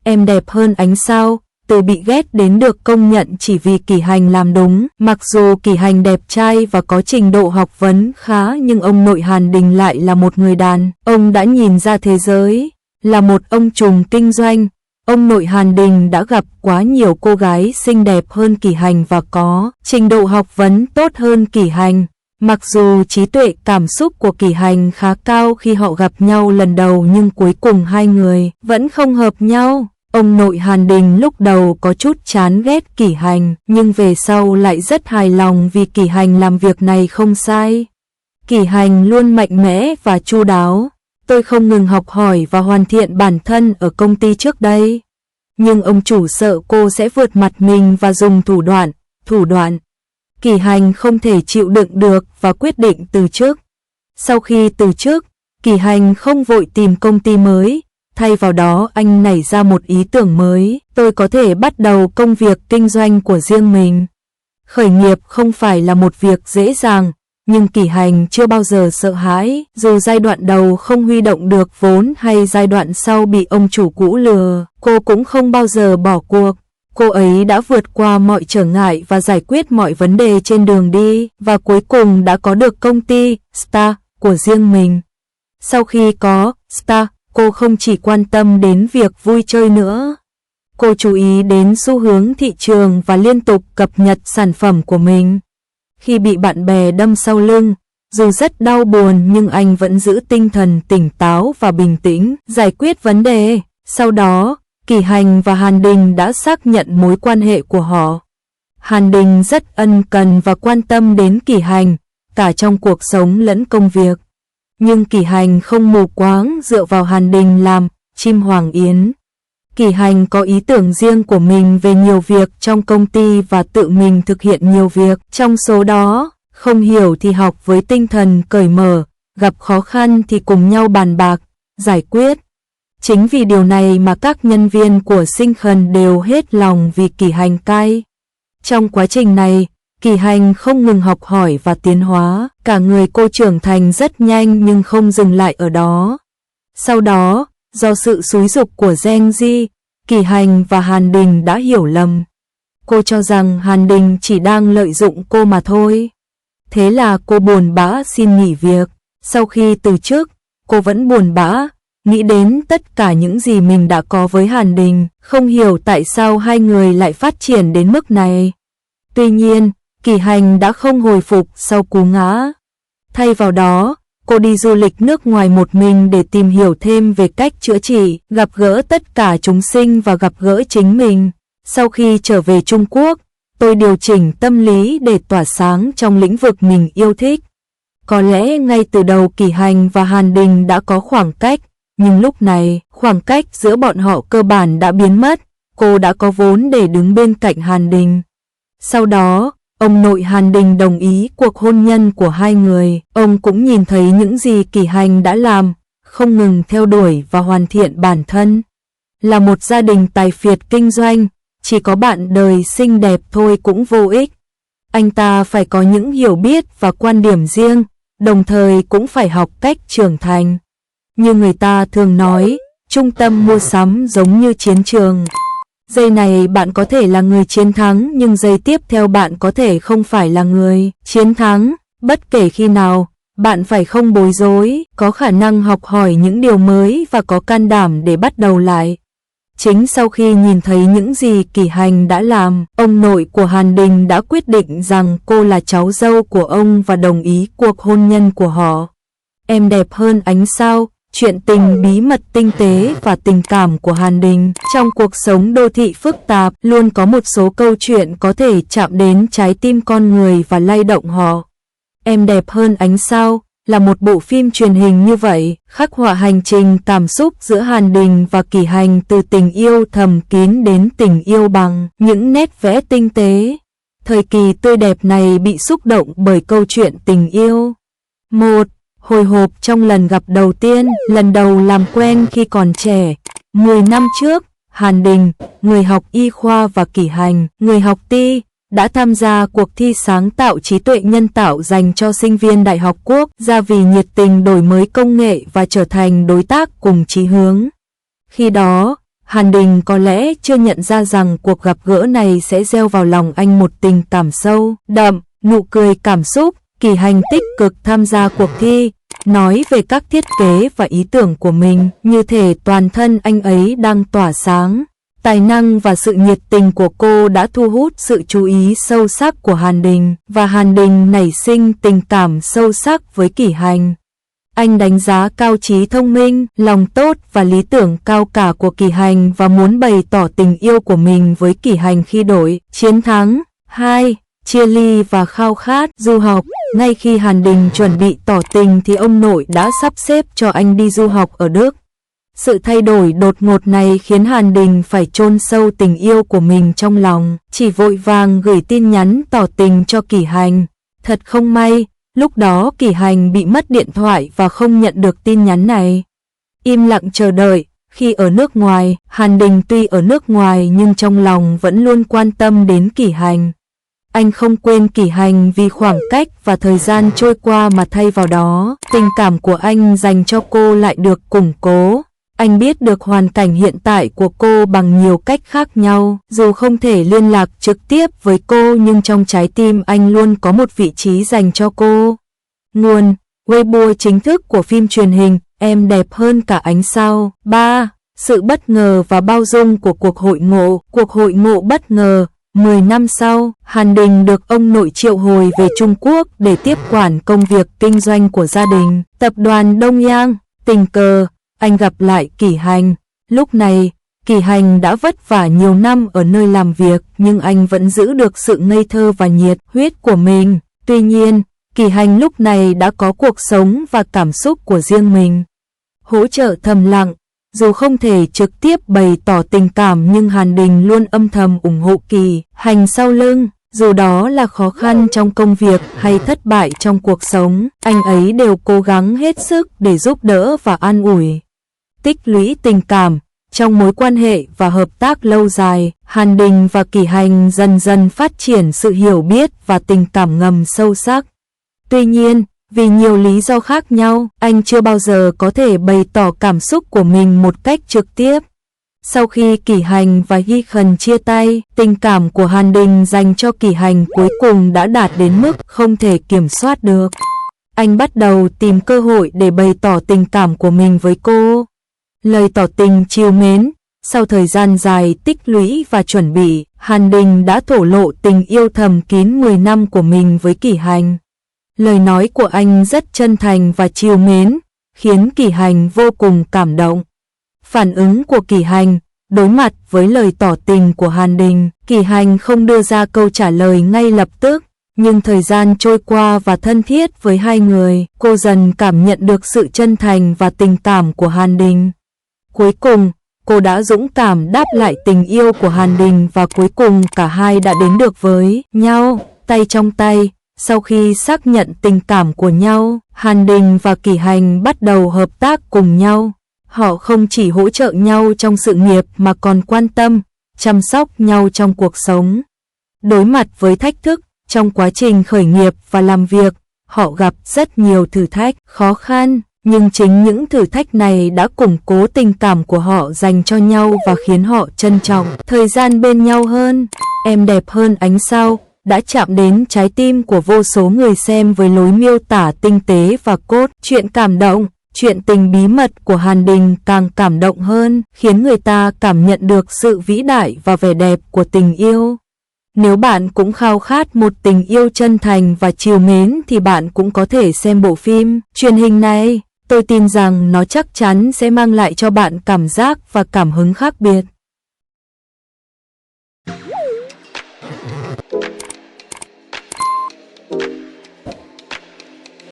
Em đẹp hơn ánh sao, từ bị ghét đến được công nhận chỉ vì Kỷ Hành làm đúng. Mặc dù Kỷ Hành đẹp trai và có trình độ học vấn khá nhưng ông nội Hàn Đình lại là một người đàn ông đã nhìn ra thế giới, là một ông trùm kinh doanh. Ông nội Hàn Đình đã gặp quá nhiều cô gái xinh đẹp hơn Kỷ Hành và có trình độ học vấn tốt hơn Kỷ Hành. Mặc dù trí tuệ cảm xúc của Kỷ Hành khá cao khi họ gặp nhau lần đầu nhưng cuối cùng hai người vẫn không hợp nhau. Ông nội Hàn Đình lúc đầu có chút chán ghét Kỷ Hành nhưng về sau lại rất hài lòng vì Kỷ Hành làm việc này không sai. Kỷ Hành luôn mạnh mẽ và chu đáo. Tôi không ngừng học hỏi và hoàn thiện bản thân ở công ty trước đây. Nhưng ông chủ sợ cô sẽ vượt mặt mình và dùng thủ đoạn. Kỷ Hành không thể chịu đựng được và quyết định từ chức. Sau khi từ chức, Kỷ Hành không vội tìm công ty mới, thay vào đó anh nảy ra một ý tưởng mới, tôi có thể bắt đầu công việc kinh doanh của riêng mình. Khởi nghiệp không phải là một việc dễ dàng, nhưng Kỷ Hành chưa bao giờ sợ hãi, dù giai đoạn đầu không huy động được vốn hay giai đoạn sau bị ông chủ cũ lừa, cô cũng không bao giờ bỏ cuộc. Cô ấy đã vượt qua mọi trở ngại và giải quyết mọi vấn đề trên đường đi, và cuối cùng đã có được công ty Star của riêng mình. Sau khi có Star, cô không chỉ quan tâm đến việc vui chơi nữa. Cô chú ý đến xu hướng thị trường và liên tục cập nhật sản phẩm của mình. Khi bị bạn bè đâm sau lưng, dù rất đau buồn nhưng anh vẫn giữ tinh thần tỉnh táo và bình tĩnh, giải quyết vấn đề. Sau đó, Kỷ Hành và Hàn Đình đã xác nhận mối quan hệ của họ. Hàn Đình rất ân cần và quan tâm đến Kỷ Hành, cả trong cuộc sống lẫn công việc. Nhưng Kỷ Hành không mù quáng dựa vào Hàn Đình làm chim hoàng yến. Kỷ Hành có ý tưởng riêng của mình về nhiều việc trong công ty và tự mình thực hiện nhiều việc. Trong số đó, không hiểu thì học với tinh thần cởi mở, gặp khó khăn thì cùng nhau bàn bạc, giải quyết. Chính vì điều này mà các nhân viên của Sinh Khẩn đều hết lòng vì Kỷ Hành cai. Trong quá trình này, Kỷ Hành không ngừng học hỏi và tiến hóa, cả người cô trưởng thành rất nhanh nhưng không dừng lại ở đó. Sau đó, do sự xúi giục của Gen Z, Kỷ Hành và Hàn Đình đã hiểu lầm. Cô cho rằng Hàn Đình chỉ đang lợi dụng cô mà thôi. Thế là cô buồn bã xin nghỉ việc. Sau khi từ chức, cô vẫn buồn bã, nghĩ đến tất cả những gì mình đã có với Hàn Đình, không hiểu tại sao hai người lại phát triển đến mức này. Tuy nhiên, Kỷ Hành đã không hồi phục sau cú ngã. Thay vào đó, cô đi du lịch nước ngoài một mình để tìm hiểu thêm về cách chữa trị, gặp gỡ tất cả chúng sinh và gặp gỡ chính mình. Sau khi trở về Trung Quốc, tôi điều chỉnh tâm lý để tỏa sáng trong lĩnh vực mình yêu thích. Có lẽ ngay từ đầu Kỷ Hành và Hàn Đình đã có khoảng cách, nhưng lúc này, khoảng cách giữa bọn họ cơ bản đã biến mất, cô đã có vốn để đứng bên cạnh Hàn Đình. Sau đó, ông nội Hàn Đình đồng ý cuộc hôn nhân của hai người, ông cũng nhìn thấy những gì Kỷ Hành đã làm, không ngừng theo đuổi và hoàn thiện bản thân. Là một gia đình tài phiệt kinh doanh, chỉ có bạn đời xinh đẹp thôi cũng vô ích. Anh ta phải có những hiểu biết và quan điểm riêng, đồng thời cũng phải học cách trưởng thành. Như người ta thường nói, trung tâm mua sắm giống như chiến trường. Giây này bạn có thể là người chiến thắng nhưng giây tiếp theo bạn có thể không phải là người chiến thắng. Bất kể khi nào, bạn phải không bối rối, có khả năng học hỏi những điều mới và có can đảm để bắt đầu lại. Chính sau khi nhìn thấy những gì Kỷ Hành đã làm, ông nội của Hàn Đình đã quyết định rằng cô là cháu dâu của ông và đồng ý cuộc hôn nhân của họ. Em đẹp hơn ánh sao, chuyện tình bí mật tinh tế và tình cảm của Hàn Đình. Trong cuộc sống đô thị phức tạp, luôn có một số câu chuyện có thể chạm đến trái tim con người và lay động họ. Em đẹp hơn ánh sao là một bộ phim truyền hình như vậy, khắc họa hành trình cảm xúc giữa Hàn Đình và Kỷ Hành từ tình yêu thầm kín đến tình yêu bằng những nét vẽ tinh tế. Thời kỳ tươi đẹp này bị xúc động bởi câu chuyện tình yêu. Hồi hộp trong lần gặp đầu tiên, lần đầu làm quen khi còn trẻ. 10 năm trước, Hàn Đình, người học y khoa và Kỷ Hành, người học ty, đã tham gia cuộc thi sáng tạo trí tuệ nhân tạo dành cho sinh viên Đại học Quốc gia vì nhiệt tình đổi mới công nghệ và trở thành đối tác cùng chí hướng. Khi đó, Hàn Đình có lẽ chưa nhận ra rằng cuộc gặp gỡ này sẽ gieo vào lòng anh một tình cảm sâu, đậm, nụ cười cảm xúc. Kỳ Hành tích cực tham gia cuộc thi, nói về các thiết kế và ý tưởng của mình, như thể toàn thân anh ấy đang tỏa sáng. Tài năng và sự nhiệt tình của cô đã thu hút sự chú ý sâu sắc của Hàn Đình, và Hàn Đình nảy sinh tình cảm sâu sắc với Kỳ Hành. Anh đánh giá cao trí thông minh, lòng tốt và lý tưởng cao cả của Kỳ Hành và muốn bày tỏ tình yêu của mình với Kỳ Hành khi đội chiến thắng. 2. Chia ly và khao khát du học. Ngay khi Hàn Đình chuẩn bị tỏ tình thì ông nội đã sắp xếp cho anh đi du học ở Đức. Sự thay đổi đột ngột này khiến Hàn Đình phải chôn sâu tình yêu của mình trong lòng, chỉ vội vàng gửi tin nhắn tỏ tình cho Kỳ Hành. Thật không may, lúc đó Kỳ Hành bị mất điện thoại và không nhận được tin nhắn này. Im lặng chờ đợi, khi ở nước ngoài, Hàn Đình tuy ở nước ngoài nhưng trong lòng vẫn luôn quan tâm đến Kỳ Hành. Anh không quên Kỳ Hành vì khoảng cách và thời gian trôi qua mà thay vào đó, tình cảm của anh dành cho cô lại được củng cố. Anh biết được hoàn cảnh hiện tại của cô bằng nhiều cách khác nhau, dù không thể liên lạc trực tiếp với cô nhưng trong trái tim anh luôn có một vị trí dành cho cô. Nguồn: Weibo chính thức của phim truyền hình Em đẹp hơn cả ánh sao. 3. Sự bất ngờ và bao dung của cuộc hội ngộ. Cuộc hội ngộ bất ngờ. 10 năm sau, Hàn Đình được ông nội triệu hồi về Trung Quốc để tiếp quản công việc kinh doanh của gia đình, tập đoàn Đông Yang. Tình cờ, anh gặp lại Kỳ Hành. Lúc này, Kỳ Hành đã vất vả nhiều năm ở nơi làm việc nhưng anh vẫn giữ được sự ngây thơ và nhiệt huyết của mình. Tuy nhiên, Kỳ Hành lúc này đã có cuộc sống và cảm xúc của riêng mình. Hỗ trợ thầm lặng, dù không thể trực tiếp bày tỏ tình cảm nhưng Hàn Đình luôn âm thầm ủng hộ Kỳ Hành sau lưng. Dù đó là khó khăn trong công việc hay thất bại trong cuộc sống, anh ấy đều cố gắng hết sức để giúp đỡ và an ủi. Tích lũy tình cảm. Trong mối quan hệ và hợp tác lâu dài, Hàn Đình và Kỳ Hành dần dần phát triển sự hiểu biết và tình cảm ngầm sâu sắc. Tuy nhiên, vì nhiều lý do khác nhau, anh chưa bao giờ có thể bày tỏ cảm xúc của mình một cách trực tiếp. Sau khi Kỳ Hành và Hy Khẩn chia tay, tình cảm của Hàn Đình dành cho Kỳ Hành cuối cùng đã đạt đến mức không thể kiểm soát được. Anh bắt đầu tìm cơ hội để bày tỏ tình cảm của mình với cô. Lời tỏ tình trìu mến. Sau thời gian dài tích lũy và chuẩn bị, Hàn Đình đã thổ lộ tình yêu thầm kín 10 năm của mình với Kỳ Hành. Lời nói của anh rất chân thành và trìu mến, khiến Kỳ Hành vô cùng cảm động. Phản ứng của Kỳ Hành. Đối mặt với lời tỏ tình của Hàn Đình, Kỳ Hành không đưa ra câu trả lời ngay lập tức, nhưng thời gian trôi qua và thân thiết với hai người, cô dần cảm nhận được sự chân thành và tình cảm của Hàn Đình. Cuối cùng, cô đã dũng cảm đáp lại tình yêu của Hàn Đình và cuối cùng cả hai đã đến được với nhau, tay trong tay. Sau khi xác nhận tình cảm của nhau, Hàn Đình và Kỳ Hành bắt đầu hợp tác cùng nhau. Họ không chỉ hỗ trợ nhau trong sự nghiệp mà còn quan tâm, chăm sóc nhau trong cuộc sống. Đối mặt với thách thức, trong quá trình khởi nghiệp và làm việc, họ gặp rất nhiều thử thách, khó khăn, nhưng chính những thử thách này đã củng cố tình cảm của họ dành cho nhau và khiến họ trân trọng thời gian bên nhau hơn. Em đẹp hơn ánh sao đã chạm đến trái tim của vô số người xem với lối miêu tả tinh tế và cốt truyện cảm động. Chuyện tình bí mật của Hàn Đình càng cảm động hơn, khiến người ta cảm nhận được sự vĩ đại và vẻ đẹp của tình yêu. Nếu bạn cũng khao khát một tình yêu chân thành và trìu mến thì bạn cũng có thể xem bộ phim truyền hình này. Tôi tin rằng nó chắc chắn sẽ mang lại cho bạn cảm giác và cảm hứng khác biệt.